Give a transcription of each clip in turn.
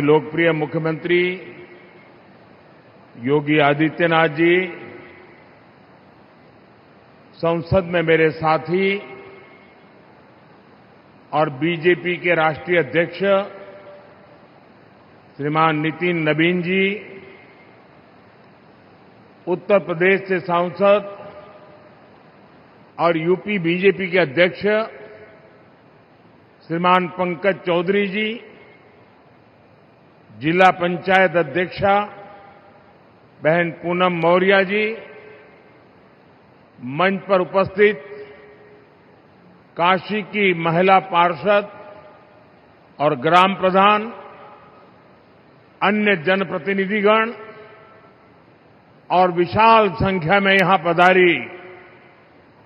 लोकप्रिय मुख्यमंत्री योगी आदित्यनाथ जी, संसद में मेरे साथी और बीजेपी के राष्ट्रीय अध्यक्ष श्रीमान नितिन नवीन जी, उत्तर प्रदेश से सांसद और यूपी बीजेपी के अध्यक्ष श्रीमान पंकज चौधरी जी, जिला पंचायत अध्यक्षा बहन पूनम मौर्य जी, मंच पर उपस्थित काशी की महिला पार्षद और ग्राम प्रधान, अन्य जनप्रतिनिधिगण और विशाल संख्या में यहां पधारी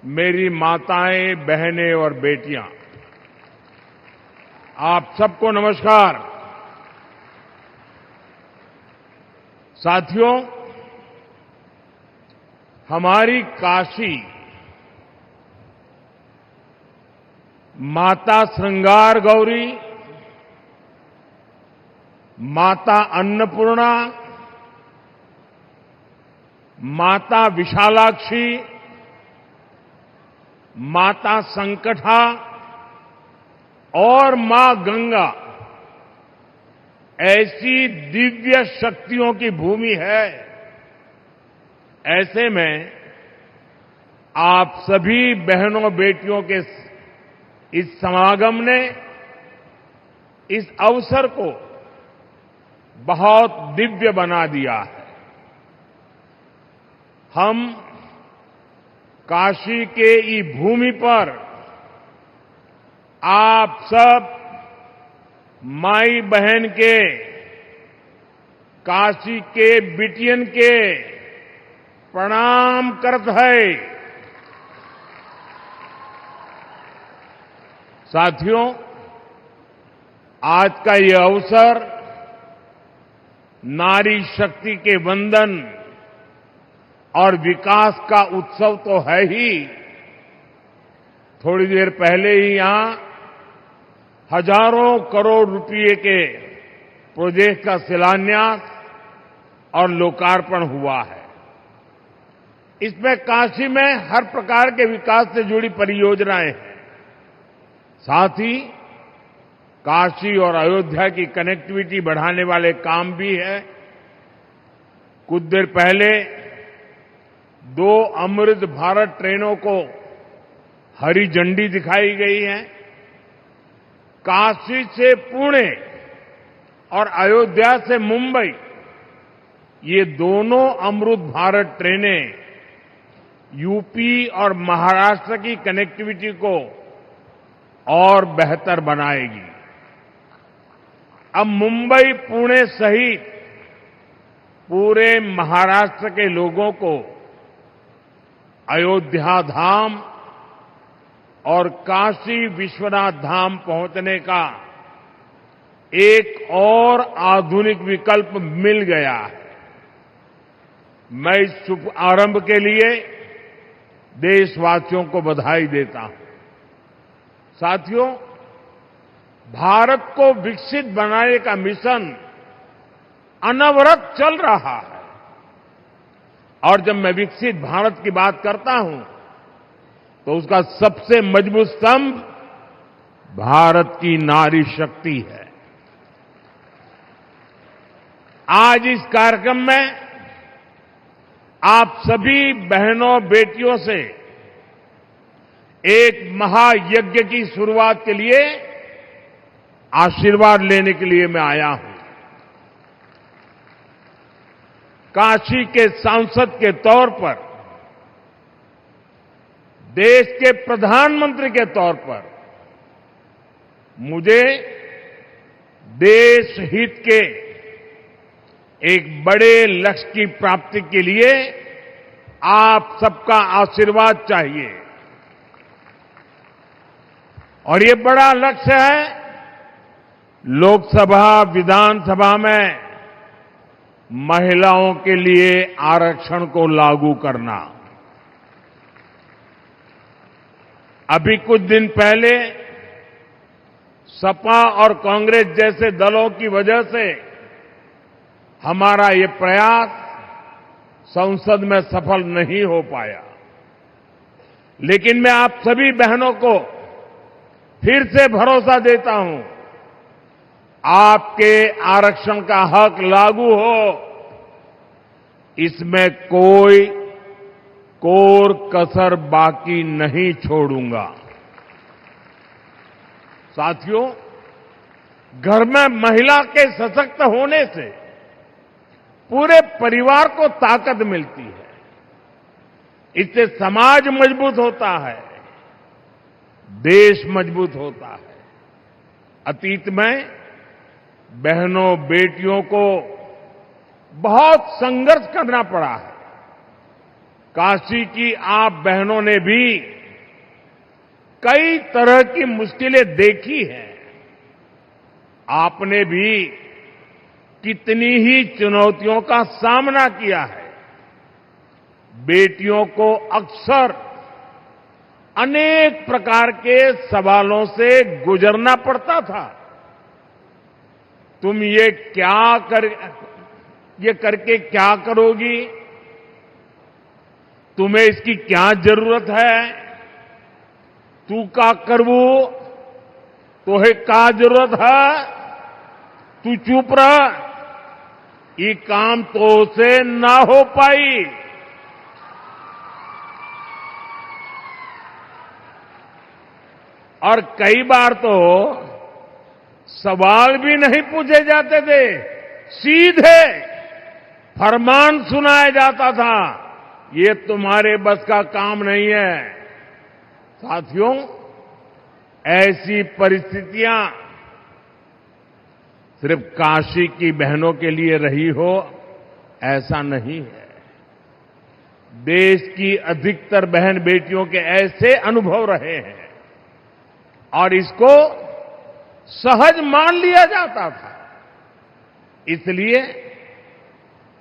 मेरी माताएं, बहनें और बेटियां, आप सबको नमस्कार। साथियों, हमारी काशी माता श्रृंगार गौरी, माता अन्नपूर्णा, माता विशालाक्षी, माता संकटा और मां गंगा ऐसी दिव्य शक्तियों की भूमि है। ऐसे में आप सभी बहनों बेटियों के इस समागम ने इस अवसर को बहुत दिव्य बना दिया है। हम काशी के ई भूमि पर आप सब माई बहन के, काशी के बिटियन के प्रणाम करत है। साथियों, आज का ये अवसर नारी शक्ति के वंदन और विकास का उत्सव तो है ही। थोड़ी देर पहले ही यहां हजारों करोड़ रुपये के प्रोजेक्ट का शिलान्यास और लोकार्पण हुआ है। इसमें काशी में हर प्रकार के विकास से जुड़ी परियोजनाएं हैं। साथ ही काशी और अयोध्या की कनेक्टिविटी बढ़ाने वाले काम भी है। कुछ देर पहले 2 अमृत भारत ट्रेनों को हरी झंडी दिखाई गई है। काशी से पुणे और अयोध्या से मुंबई, ये दोनों अमृत भारत ट्रेनें यूपी और महाराष्ट्र की कनेक्टिविटी को और बेहतर बनाएगी। अब मुंबई, पुणे सहित पूरे महाराष्ट्र के लोगों को अयोध्या धाम और काशी विश्वनाथ धाम पहुंचने का एक और आधुनिक विकल्प मिल गया है। मैं इस शुभ आरंभ के लिए देशवासियों को बधाई देता हूं। साथियों, भारत को विकसित बनाने का मिशन अनवरत चल रहा है। और जब मैं विकसित भारत की बात करता हूं तो उसका सबसे मजबूत स्तंभ भारत की नारी शक्ति है। आज इस कार्यक्रम में आप सभी बहनों बेटियों से एक महायज्ञ की शुरुआत के लिए आशीर्वाद लेने के लिए मैं आया हूं। काशी के सांसद के तौर पर, देश के प्रधानमंत्री के तौर पर मुझे देश हित के एक बड़े लक्ष्य की प्राप्ति के लिए आप सबका आशीर्वाद चाहिए। और ये बड़ा लक्ष्य है लोकसभा, विधानसभा में महिलाओं के लिए आरक्षण को लागू करना। अभी कुछ दिन पहले सपा और कांग्रेस जैसे दलों की वजह से हमारा ये प्रयास संसद में सफल नहीं हो पाया। लेकिन मैं आप सभी बहनों को फिर से भरोसा देता हूं, आपके आरक्षण का हक लागू हो, इसमें कोई कोर कसर बाकी नहीं छोड़ूंगा। साथियों, घर में महिला के सशक्त होने से पूरे परिवार को ताकत मिलती है, इससे समाज मजबूत होता है, देश मजबूत होता है। अतीत में बहनों बेटियों को बहुत संघर्ष करना पड़ा है। काशी की आप बहनों ने भी कई तरह की मुश्किलें देखी हैं। आपने भी कितनी ही चुनौतियों का सामना किया है। बेटियों को अक्सर अनेक प्रकार के सवालों से गुजरना पड़ता था। तुम ये करके क्या करोगी? तुम्हें इसकी क्या जरूरत है? तू का करवू? तोहे का जरूरत है? तू चुप रह, ये काम तो से ना हो पाई। और कई बार तो सवाल भी नहीं पूछे जाते थे, सीधे फरमान सुनाया जाता था, ये तुम्हारे बस का काम नहीं है। साथियों, ऐसी परिस्थितियां सिर्फ काशी की बहनों के लिए रही हो ऐसा नहीं है। देश की अधिकतर बहन बेटियों के ऐसे अनुभव रहे हैं और इसको सहज मान लिया जाता था। इसलिए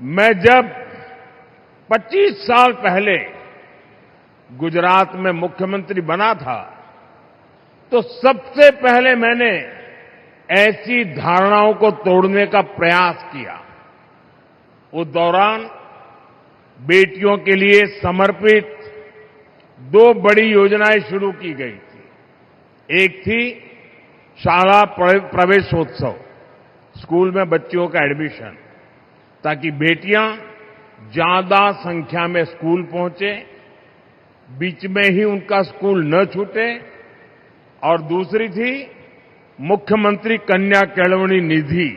मैं जब 25 साल पहले गुजरात में मुख्यमंत्री बना था तो सबसे पहले मैंने ऐसी धारणाओं को तोड़ने का प्रयास किया। उस दौरान बेटियों के लिए समर्पित 2 बड़ी योजनाएं शुरू की गई थी। एक थी शाला प्रवेशोत्सव, स्कूल में बच्चियों का एडमिशन, ताकि बेटियां ज्यादा संख्या में स्कूल पहुंचे, बीच में ही उनका स्कूल न छूटे। और दूसरी थी मुख्यमंत्री कन्या केळवणी निधि,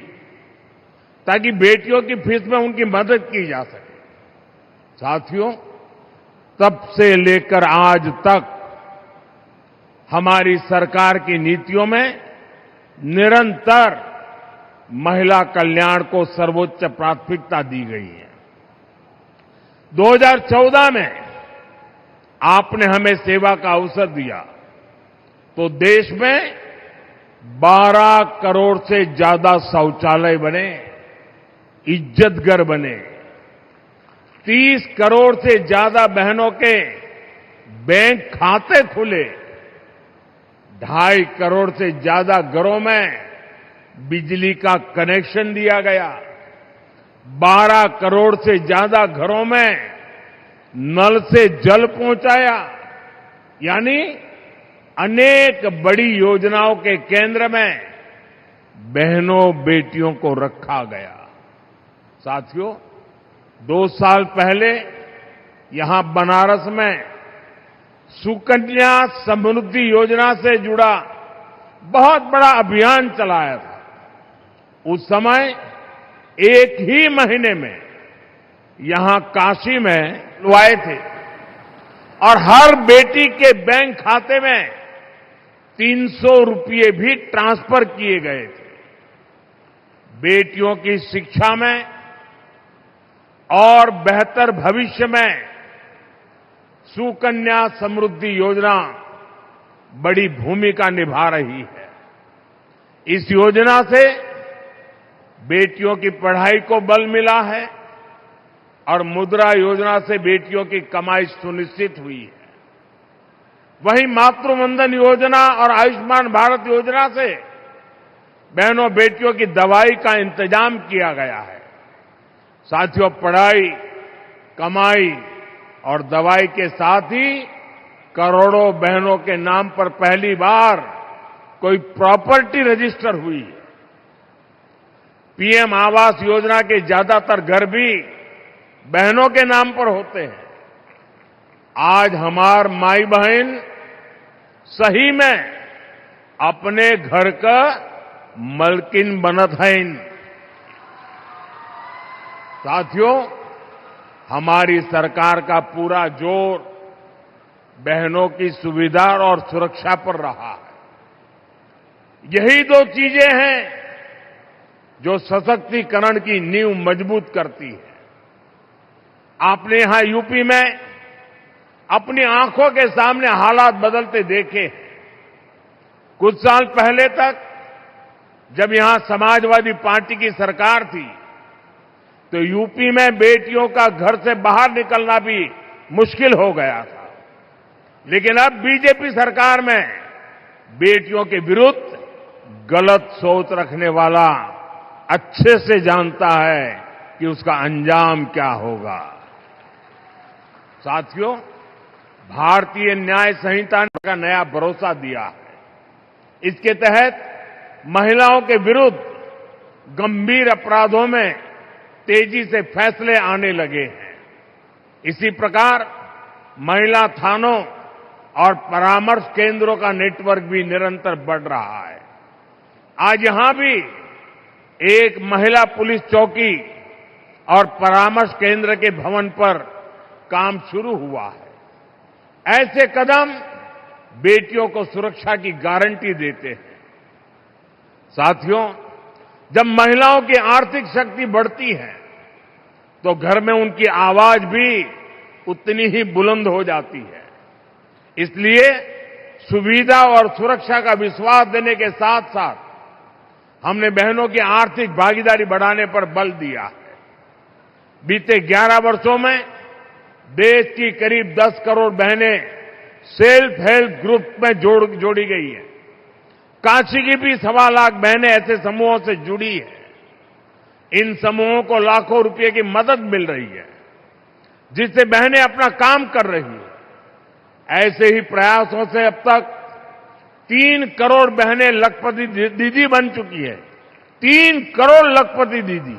ताकि बेटियों की फीस में उनकी मदद की जा सके। साथियों, तब से लेकर आज तक हमारी सरकार की नीतियों में निरंतर महिला कल्याण को सर्वोच्च प्राथमिकता दी गई है। 2014 में आपने हमें सेवा का अवसर दिया तो देश में 12 करोड़ से ज्यादा शौचालय बने, इज्जत घर बने, 30 करोड़ से ज्यादा बहनों के बैंक खाते खुले, 2.5 करोड़ से ज्यादा घरों में बिजली का कनेक्शन दिया गया, 12 करोड़ से ज्यादा घरों में नल से जल पहुंचाया। यानी अनेक बड़ी योजनाओं के केंद्र में बहनों बेटियों को रखा गया। साथियों, 2 साल पहले यहां बनारस में सुकन्या समृद्धि योजना से जुड़ा बहुत बड़ा अभियान चलाया था। उस समय एक ही महीने में यहां काशी में लुआए थे और हर बेटी के बैंक खाते में 300 रुपये भी ट्रांसफर किए गए थे। बेटियों की शिक्षा में और बेहतर भविष्य में सुकन्या समृद्धि योजना बड़ी भूमिका निभा रही है। इस योजना से बेटियों की पढ़ाई को बल मिला है और मुद्रा योजना से बेटियों की कमाई सुनिश्चित हुई है। वहीं मातृ वंदन योजना और आयुष्मान भारत योजना से बहनों बेटियों की दवाई का इंतजाम किया गया है। साथियों, पढ़ाई, कमाई और दवाई के साथ ही करोड़ों बहनों के नाम पर पहली बार कोई प्रॉपर्टी रजिस्टर हुई है। पीएम आवास योजना के ज्यादातर घर भी बहनों के नाम पर होते हैं। आज हमार माई बहन सही में अपने घर का मलकिन बनत हैं। साथियों, हमारी सरकार का पूरा जोर बहनों की सुविधा और सुरक्षा पर रहा है। यही दो चीजें हैं जो सशक्तिकरण की नींव मजबूत करती है। आपने यहां यूपी में अपनी आंखों के सामने हालात बदलते देखे हैं। कुछ साल पहले तक जब यहां समाजवादी पार्टी की सरकार थी तो यूपी में बेटियों का घर से बाहर निकलना भी मुश्किल हो गया था। लेकिन अब बीजेपी सरकार में बेटियों के विरुद्ध गलत सोच रखने वाला अच्छे से जानता है कि उसका अंजाम क्या होगा। साथियों, भारतीय न्याय संहिता ने का नया भरोसा दिया है। इसके तहत महिलाओं के विरुद्ध गंभीर अपराधों में तेजी से फैसले आने लगे हैं। इसी प्रकार महिला थानों और परामर्श केंद्रों का नेटवर्क भी निरंतर बढ़ रहा है। आज यहां भी एक महिला पुलिस चौकी और परामर्श केंद्र के भवन पर काम शुरू हुआ है। ऐसे कदम बेटियों को सुरक्षा की गारंटी देते हैं। साथियों, जब महिलाओं की आर्थिक शक्ति बढ़ती है तो घर में उनकी आवाज भी उतनी ही बुलंद हो जाती है। इसलिए सुविधा और सुरक्षा का विश्वास देने के साथ साथ हमने बहनों की आर्थिक भागीदारी बढ़ाने पर बल दिया है। बीते 11 वर्षों में देश की करीब 10 करोड़ बहनें सेल्फ हेल्प ग्रुप में जोड़ी गई हैं। काशी की भी 1.25 लाख बहनें ऐसे समूहों से जुड़ी हैं। इन समूहों को लाखों रुपए की मदद मिल रही है, जिससे बहनें अपना काम कर रही हैं। ऐसे ही प्रयासों से अब तक 3 करोड़ बहनें लखपति दीदी बन चुकी है। 3 करोड़ लखपति दीदी,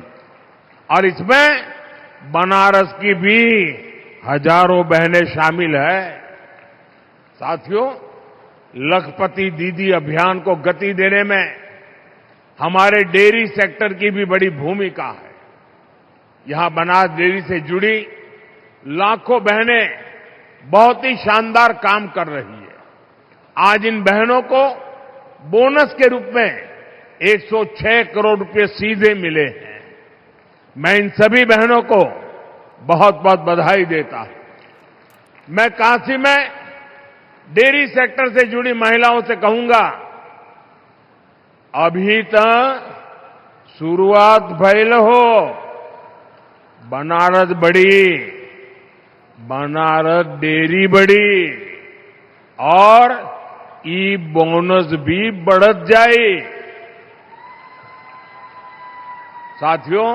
और इसमें बनारस की भी हजारों बहनें शामिल है। साथियों, लखपति दीदी अभियान को गति देने में हमारे डेयरी सेक्टर की भी बड़ी भूमिका है। यहां बनास डेयरी से जुड़ी लाखों बहनें बहुत ही शानदार काम कर रही है। आज इन बहनों को बोनस के रूप में 106 करोड़ रुपए सीधे मिले हैं। मैं इन सभी बहनों को बहुत बहुत बधाई देता हूं। मैं काशी में डेयरी सेक्टर से जुड़ी महिलाओं से कहूंगा, अभी तक शुरुआत भइल हो, बनारस बड़ी, बनारस डेयरी बड़ी और ई बोनस भी बढ़त जाए। साथियों,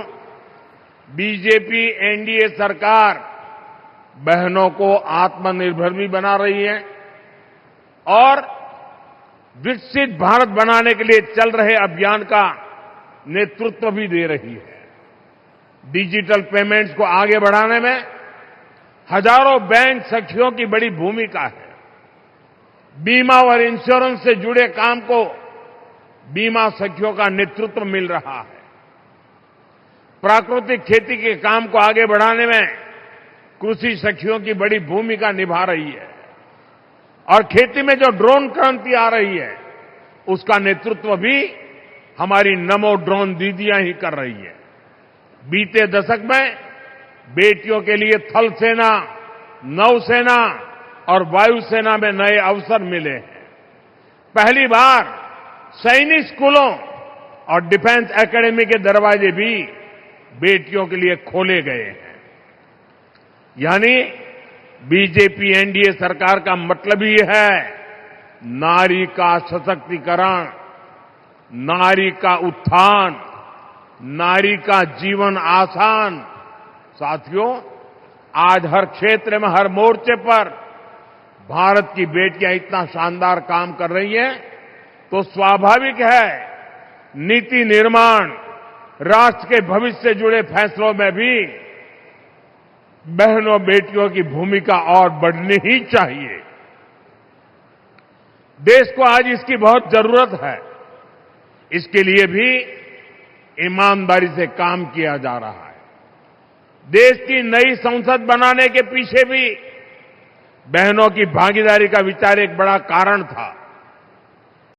बीजेपी एनडीए सरकार बहनों को आत्मनिर्भर भी बना रही है और विकसित भारत बनाने के लिए चल रहे अभियान का नेतृत्व भी दे रही है। डिजिटल पेमेंट्स को आगे बढ़ाने में हजारों बैंक सखियों की बड़ी भूमिका है। बीमा और इंश्योरेंस से जुड़े काम को बीमा सखियों का नेतृत्व मिल रहा है। प्राकृतिक खेती के काम को आगे बढ़ाने में कृषि सखियों की बड़ी भूमिका निभा रही है और खेती में जो ड्रोन क्रांति आ रही है उसका नेतृत्व भी हमारी नमो ड्रोन दीदियां ही कर रही है। बीते दशक में बेटियों के लिए थल सेना, नौसेना और वायुसेना में नए अवसर मिले हैं। पहली बार सैनिक स्कूलों और डिफेंस एकेडमी के दरवाजे भी बेटियों के लिए खोले गए हैं। यानी बीजेपी एनडीए सरकार का मतलब ही है नारी का सशक्तिकरण, नारी का उत्थान, नारी का जीवन आसान। साथियों, आज हर क्षेत्र में, हर मोर्चे पर भारत की बेटियां इतना शानदार काम कर रही हैं, तो स्वाभाविक है नीति निर्माण, राष्ट्र के भविष्य से जुड़े फैसलों में भी बहनों बेटियों की भूमिका और बढ़नी ही चाहिए। देश को आज इसकी बहुत जरूरत है। इसके लिए भी ईमानदारी से काम किया जा रहा है। देश की नई संसद बनाने के पीछे भी बहनों की भागीदारी का विचार एक बड़ा कारण था।